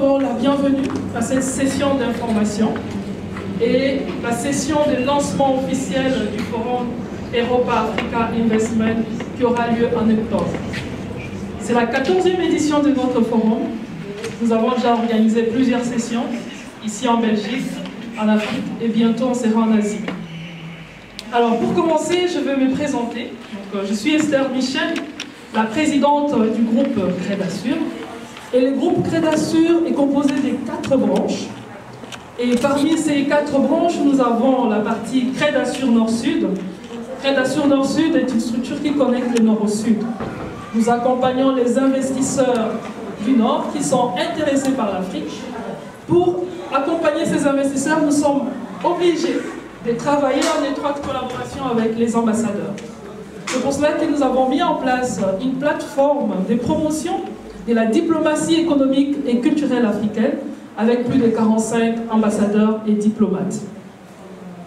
d'abord la bienvenue à cette session d'information et la session de lancement officiel du forum Europa Africa Investment qui aura lieu en octobre. C'est la 14e édition de notre forum. Nous avons déjà organisé plusieurs sessions ici en Belgique, en Afrique et bientôt on sera en Asie. Alors pour commencer, je vais me présenter. Donc, je suis Esther Michel, la présidente du groupe Crédassure. Et le groupe Crédassure est composé de 4 branches. Et parmi ces 4 branches, nous avons la partie Crédassure Nord-Sud. Crédassure Nord-Sud est une structure qui connecte le Nord au Sud. Nous accompagnons les investisseurs du Nord qui sont intéressés par l'Afrique. Pour accompagner ces investisseurs, nous sommes obligés de travailler en étroite collaboration avec les ambassadeurs. C'est pour cela que nous avons mis en place une plateforme de promotion de la diplomatie économique et culturelle africaine avec plus de 45 ambassadeurs et diplomates.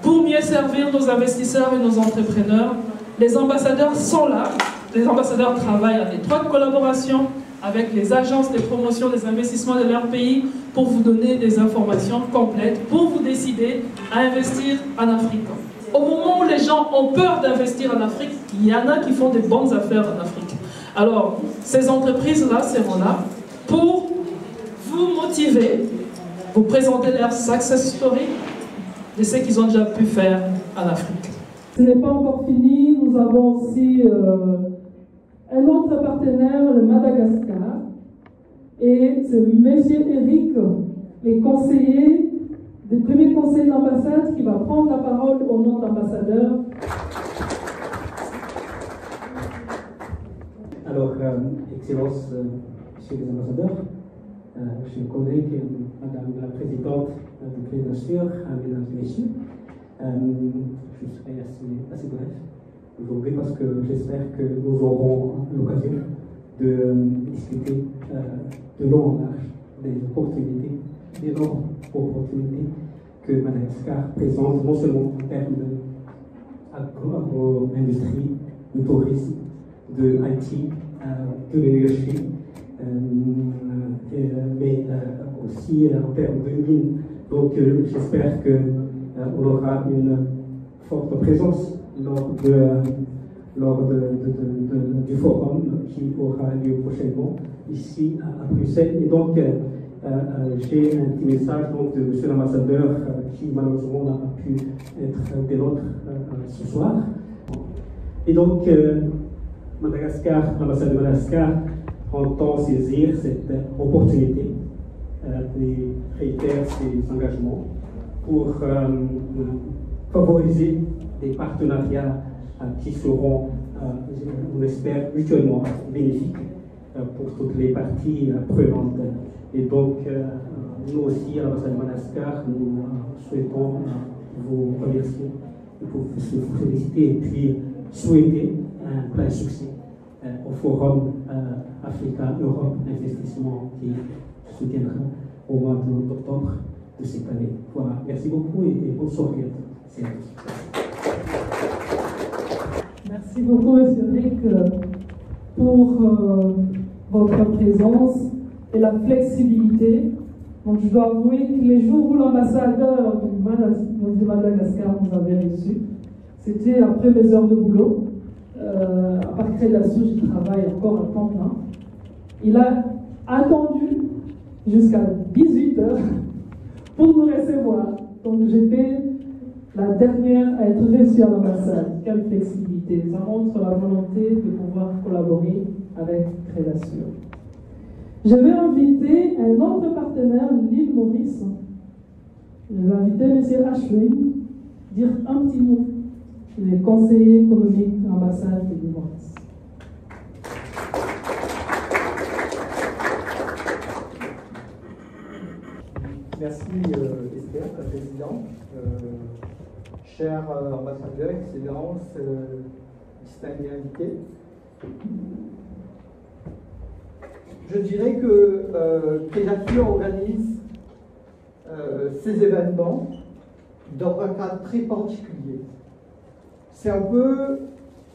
Pour mieux servir nos investisseurs et nos entrepreneurs, les ambassadeurs sont là. Les ambassadeurs travaillent en étroite collaboration avec les agences de promotion des investissements de leur pays pour vous donner des informations complètes, pour vous décider à investir en Afrique. Au moment où les gens ont peur d'investir en Afrique, il y en a qui font des bonnes affaires en Afrique. Alors, ces entreprises-là seront là pour vous motiver, vous présenter leur success story de ce qu'ils ont déjà pu faire en Afrique. Ce n'est pas encore fini, nous avons aussi un autre partenaire, le Madagascar, et c'est M. Eric, le conseiller, le premier conseiller d'ambassade qui va prendre la parole au nom de l'ambassadeur. Alors, Excellence, Monsieur les ambassadeurs, chers collègues, Madame la Présidente de Crédassure, Mesdames et Messieurs, je serai assez bref aujourd'hui parce que j'espère que nous aurons l'occasion de discuter de long en large des opportunités, des énormes opportunités que Madagascar présente, non seulement en termes d'agro-industrie, de tourisme, de IT, de l'énergie, mais aussi en termes de mines. Donc j'espère qu'on aura une forte présence lors du forum qui aura lieu prochainement ici à Bruxelles. Et donc j'ai un petit message donc, de M. l'ambassadeur qui malheureusement n'a pas pu être des nôtres ce soir. Et donc Madagascar, l'ambassade de Madagascar entend saisir cette opportunité et réitère ses engagements pour favoriser des partenariats qui seront, on espère, mutuellement bénéfiques pour toutes les parties prenantes. Et donc, nous aussi, à l'ambassade de Madagascar, nous souhaitons vous remercier, vous féliciter et puis souhaiter un plein succès au Forum Africa-Europe Investissement qui se tiendra au mois d'octobre de cette année. Voilà, merci beaucoup et bonne soirée à tous. Merci beaucoup, M. Rick, pour votre présence et la flexibilité. Donc, je dois avouer que les jours où l'ambassadeur de Madagascar nous avait reçus, c'était après mes heures de boulot. À part Crédassure, je travaille encore à temps plein. Il a attendu jusqu'à 18 h pour nous recevoir. Donc j'étais la dernière à être reçue à l'ambassade. Quelle flexibilité. Ça montre la volonté de pouvoir collaborer avec Crédassure. Je vais inviter un autre partenaire de l'île Maurice. Je vais inviter M. Ashwin dire un petit mot. Il est conseiller économique de l'ambassade de l'île Maurice. Merci Esther, la présidente. Cher ambassadeur, Excellence, distingués invités. Je dirais que Crédassure organise ces événements dans un cadre très particulier. C'est un peu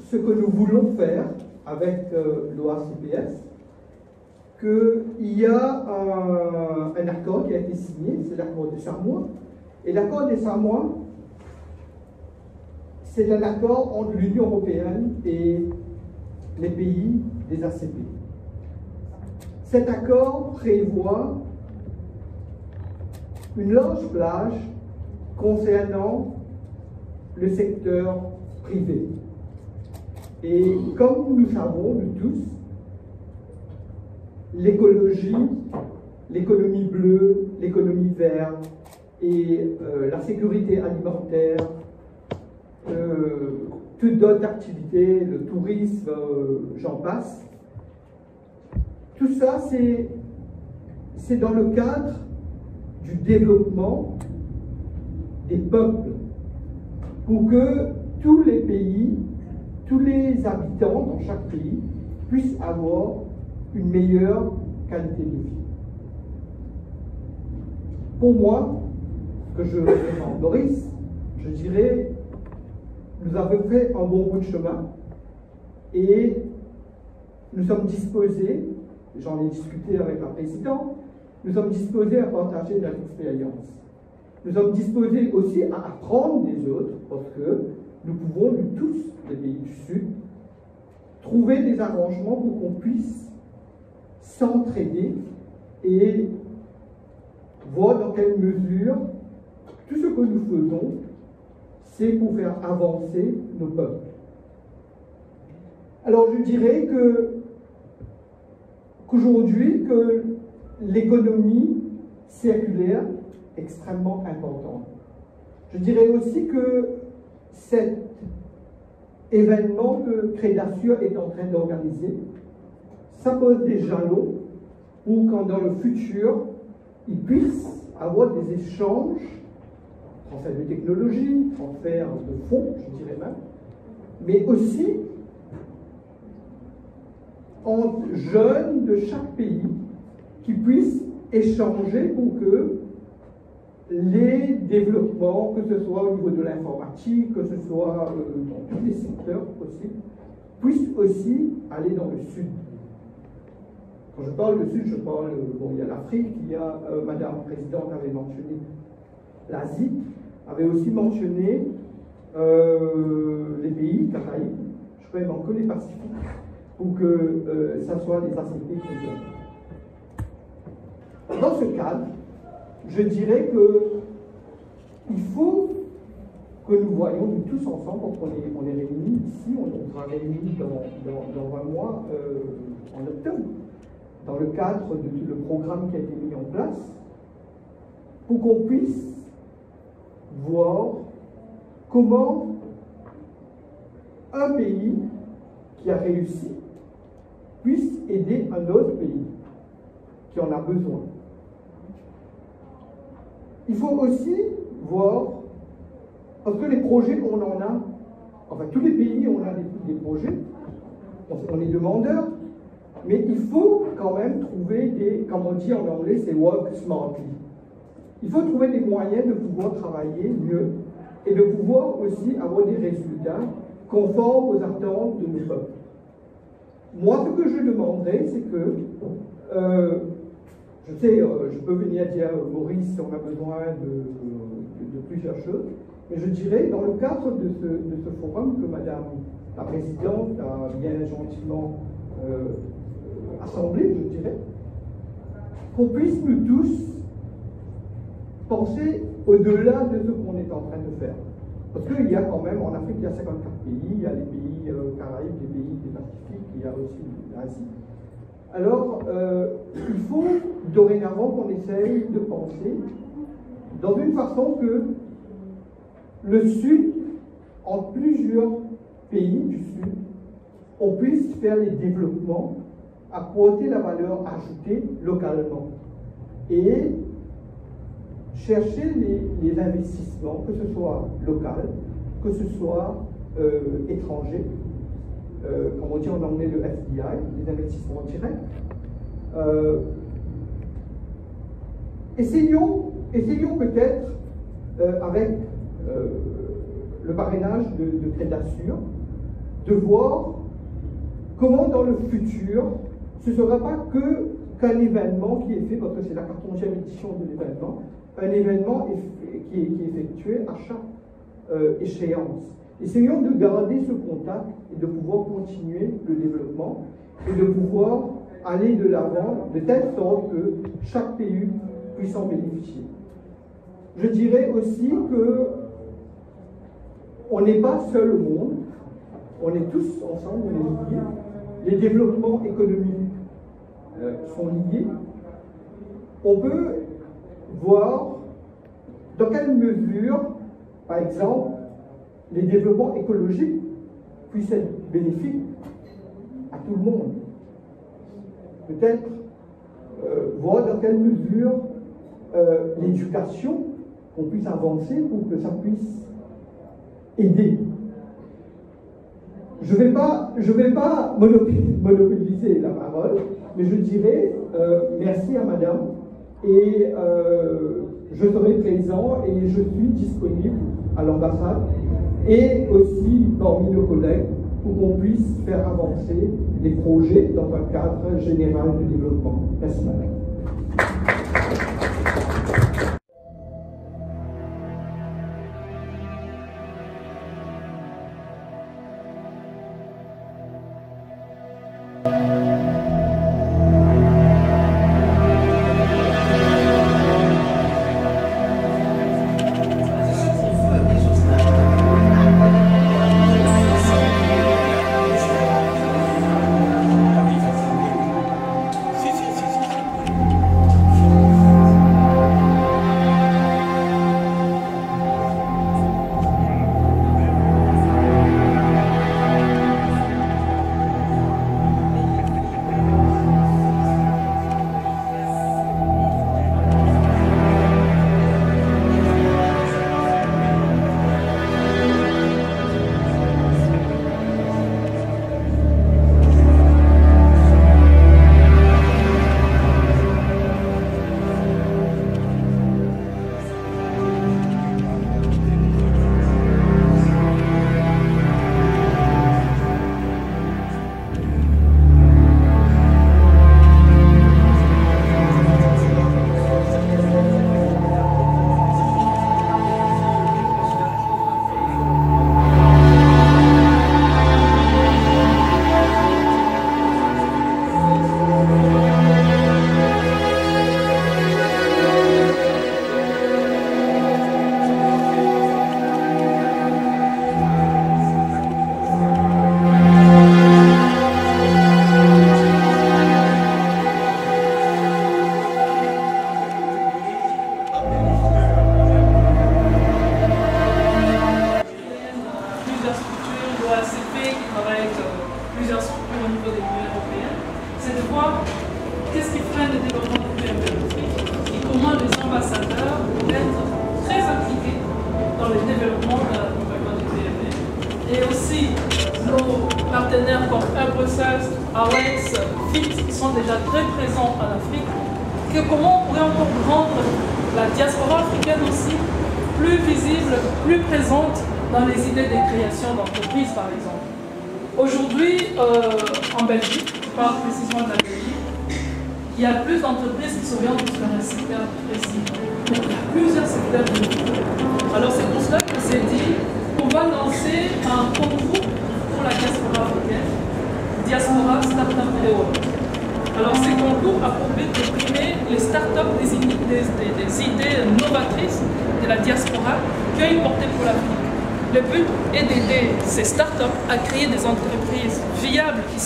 ce que nous voulons faire avec l'OACPS, qu'il y a un accord qui a été signé, c'est l'accord des Samoa. Et l'accord des Samoa, c'est un accord entre l'Union européenne et les pays des ACP. Cet accord prévoit une large plage concernant le secteur privé. Et comme nous savons, nous tous, l'écologie, l'économie bleue, l'économie verte et la sécurité alimentaire, toute d'autres activités, le tourisme, j'en passe, tout ça, c'est dans le cadre du développement des peuples, pour que tous les pays, tous les habitants dans chaque pays puissent avoir une meilleure qualité de vie. Pour moi, que je représente Maurice, je dirais, nous avons fait un bon bout de chemin et nous sommes disposés, j'en ai discuté avec la présidente, nous sommes disposés à partager notre expérience. Nous sommes disposés aussi à apprendre des autres, parce que nous pouvons, nous tous, les pays du Sud, trouver des arrangements pour qu'on puisse s'entraider et voir dans quelle mesure tout ce que nous faisons, c'est pour faire avancer nos peuples. Alors je dirais qu'aujourd'hui, que l'économie circulaire est extrêmement importante. Je dirais aussi que cet événement que Crédasur est en train d'organiser, ça pose des jalons pour qu'en dans le futur, ils puissent avoir des échanges, transfert de technologie, transfert de fonds, je dirais même, mais aussi entre jeunes de chaque pays qui puissent échanger pour que les développements, que ce soit au niveau de l'informatique, que ce soit dans tous les secteurs possibles, puissent aussi aller dans le Sud. Quand je parle du Sud, je parle, bon, il y a l'Afrique, il y a, Madame la Présidente avait mentionné l'Asie, avait aussi mentionné les pays Caraïbes, je ferais manquer les Pacifiques, pour que ça soit les ACP qui viennent. Dans ce cadre, je dirais qu'il faut que nous voyons nous tous ensemble, on est réunis ici, on sera réunis dans 20 mois en octobre, dans le cadre de tout le programme qui a été mis en place, pour qu'on puisse voir comment un pays qui a réussi puisse aider un autre pays qui en a besoin. Il faut aussi voir, parce que les projets, on en a, enfin tous les pays, on a des projets, on est demandeurs, mais il faut quand même trouver des, comme on dit en anglais, c'est work smartly. Il faut trouver des moyens de pouvoir travailler mieux et de pouvoir aussi avoir des résultats conformes aux attentes de nos peuples. Moi, ce que je demanderais, c'est que, je sais, je peux venir dire Maurice, on a besoin de plusieurs choses, mais je dirais, dans le cadre de ce forum que Madame la Présidente a bien gentiment assemblé, je dirais, qu'on puisse nous tous penser au-delà de ce qu'on est en train de faire. Parce qu'il y a quand même, en Afrique, il y a 54 pays, il y a les pays Caraïbes, les pays du Pacifique, il y a aussi l'Asie. Alors, il faut dorénavant qu'on essaye de penser dans une façon que le Sud, en plusieurs pays du Sud, on puisse faire les développements, apporter la valeur ajoutée localement et chercher les investissements, que ce soit local, que ce soit étranger, comme on dit en anglais le FDI, les investissements directs. Essayons peut-être, avec le parrainage de Crédasur, de voir comment dans le futur, ce ne sera pas que qu'un événement qui est fait, parce que c'est la 14e édition de l'événement, un événement qui est effectué à chaque échéance. Essayons de garder ce contact et de pouvoir continuer le développement et de pouvoir aller de l'avant de telle sorte que chaque pays puisse en bénéficier. Je dirais aussi que on n'est pas seul au monde, on est tous ensemble, on est liés. Les développements économiques sont liés. On peut voir dans quelle mesure, par exemple, les développements écologiques puissent être bénéfiques à tout le monde. Peut-être voir dans quelle mesure l'éducation, qu'on puisse avancer pour que ça puisse aider. Je vais pas monopoliser la parole, mais je dirais merci à madame et je serai présent et je suis disponible à l'ambassade et aussi parmi nos collègues pour qu'on puisse faire avancer les projets dans un cadre général de développement. Merci madame.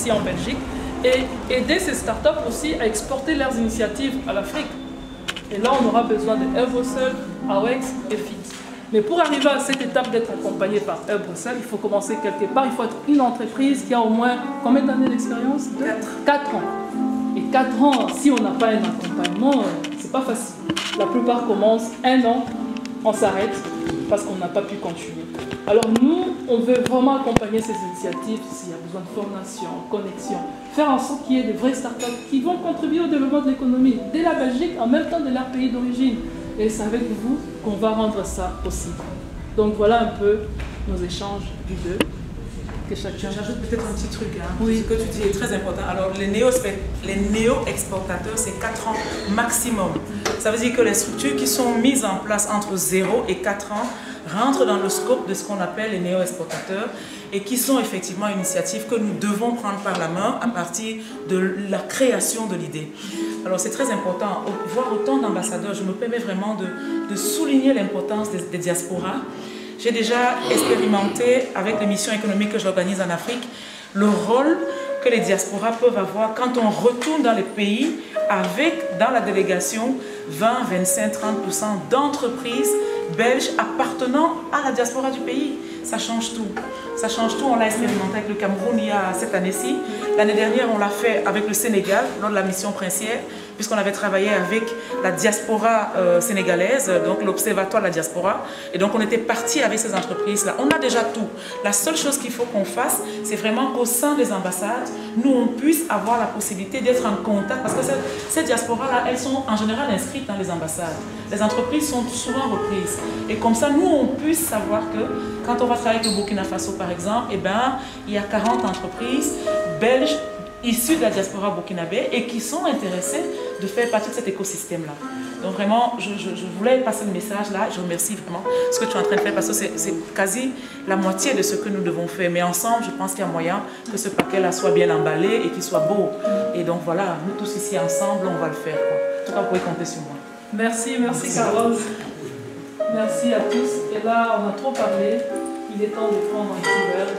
En Belgique et aider ces startups aussi à exporter leurs initiatives à l'Afrique. Et là, on aura besoin de Air Bruxelles, AWEX et FIT. Mais pour arriver à cette étape d'être accompagné par Air Bruxelles, il faut commencer quelque part. Il faut être une entreprise qui a au moins combien d'années d'expérience? 4 ans. Et 4 ans, si on n'a pas un accompagnement, c'est pas facile. La plupart commencent 1 an, on s'arrête parce qu'on n'a pas pu continuer. Alors nous, on veut vraiment accompagner ces initiatives s'il y a besoin de formation, connexion, faire en sorte qu'il y ait des vraies startups qui vont contribuer au développement de l'économie de la Belgique en même temps de leur pays d'origine. Et c'est avec vous qu'on va rendre ça possible. Donc voilà un peu nos échanges du 2. que chacun... J'ajoute peut-être un petit truc. Hein. Oui. Ce que tu dis est très important. Alors, les néo-exportateurs, c'est 4 ans maximum. Ça veut dire que les structures qui sont mises en place entre 0 et 4 ans rentrent dans le scope de ce qu'on appelle les néo-exportateurs et qui sont effectivement une initiative que nous devons prendre par la main à partir de la création de l'idée. Alors c'est très important, voir autant d'ambassadeurs, je me permets vraiment de souligner l'importance des diasporas. J'ai déjà expérimenté avec les missions économiques que j'organise en Afrique, le rôle que les diasporas peuvent avoir quand on retourne dans les pays avec, dans la délégation, 20, 25, 30% d'entreprises belges appartenant à la diaspora du pays. Ça change tout. Ça change tout. On l'a expérimenté avec le Cameroun il y a cette année-ci. L'année dernière, on l'a fait avec le Sénégal, lors de la mission princière, puisqu'on avait travaillé avec la diaspora sénégalaise, donc l'Observatoire de la diaspora. Et donc, on était parti avec ces entreprises-là. On a déjà tout. La seule chose qu'il faut qu'on fasse, c'est vraiment qu'au sein des ambassades, nous, on puisse avoir la possibilité d'être en contact. Parce que ces diasporas-là, elles sont en général inscrites dans les ambassades. Les entreprises sont souvent reprises. Et comme ça, nous, on puisse savoir que quand on va travailler avec le Burkina Faso, par exemple, eh ben, il y a 40 entreprises belges issues de la diaspora burkinabé et qui sont intéressées de faire partie de cet écosystème-là. Donc vraiment, je voulais passer le message là. Je remercie vraiment ce que tu es en train de faire parce que c'est quasi la moitié de ce que nous devons faire. Mais ensemble, je pense qu'il y a moyen que ce paquet-là soit bien emballé et qu'il soit beau. Et donc voilà, nous tous ici ensemble, on va le faire, quoi. En tout cas, vous pouvez compter sur moi. Merci Carlos. Merci à tous. Et là, on a trop parlé. Il est temps de prendre un petit verre.